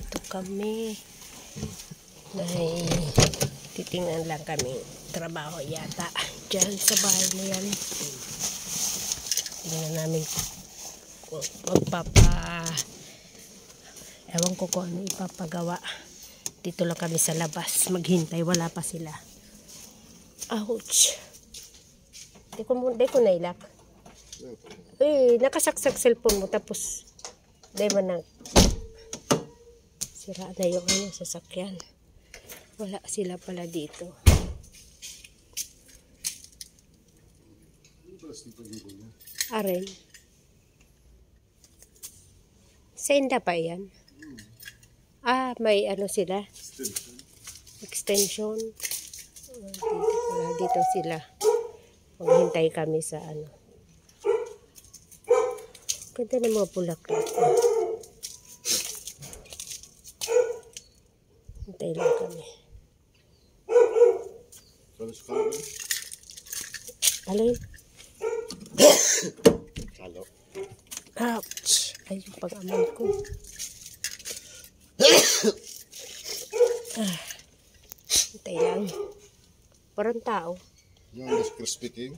Dito kami. Titingnan lang kami. Trabaho yata. Diyan sa bahay na yan. Tingnan namin ewan ko kung ano ipapagawa. Dito lang kami sa labas. Maghintay. Wala pa sila. Ouch. Di ko nailak. Nakasaksak cellphone mo. Tapos, di man na sira na yung sasakyan. Wala sila pala dito. Aren. Senda pa yan? May ano sila? Extension. Dito sila. Maghintay kami sa ano. Ganda ng mga bulaklak. Hintay lang kami. Alin? Ouch! Ay, yung pag-amal ko. Hintay lang. Parang tao. Yung mas crispy king.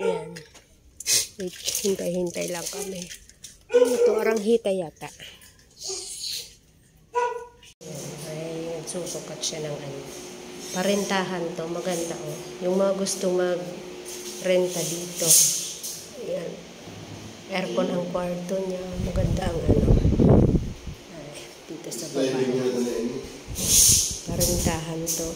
Ayan. Hintay lang kami. Ito, aranghita yata. Ay, susukat siya ng ano. Parentahan to. Maganda oh. Yung mga gustong mag-renta dito. Ayan. Aircon ang kwarto niya. Maganda ang ano. Ay, dito sa baba. Parentahan to.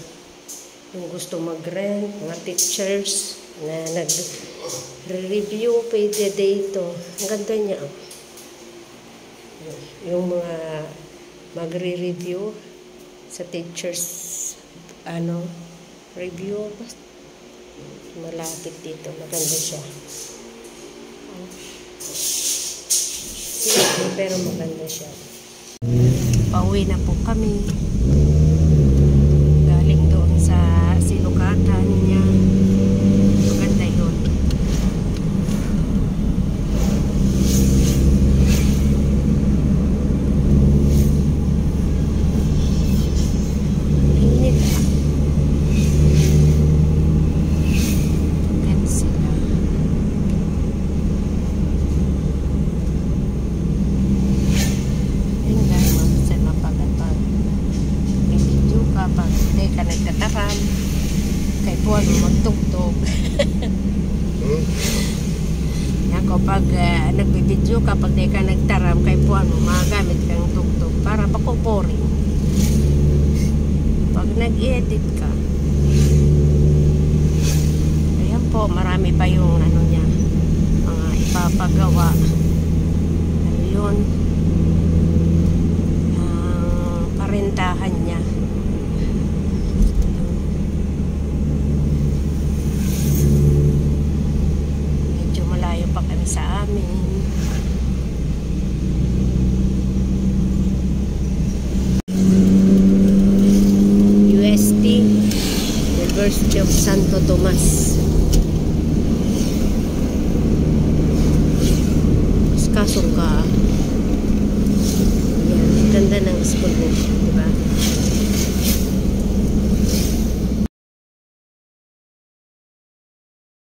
Yung gusto mag-rent, mga teachers na nag-review, pwede dito. Ang ganda niya. Yung mga magre-review sa teachers, review. Malapit dito. Maganda siya. Pero maganda siya. Pauwi na po kami. Galing doon sa sinukatan niya. Maganda yun. Init. Yan sila. Yun dahil sa mapagatag. Ibidyo ka pag hindi ka nagtataram. Kay Puan mo magtugtog. Ako pag nagbibidyo ka pag di ka nagtaram kay Puan mo magamit kang tugtog para makuporing. Pag nag-edit ka, ayan po, marami pa yung ano niya, mga ipapagawa. Ano yun? Parentahan niya. Medyo malayo pa kami sa amin. UST, University of Santo Tomas.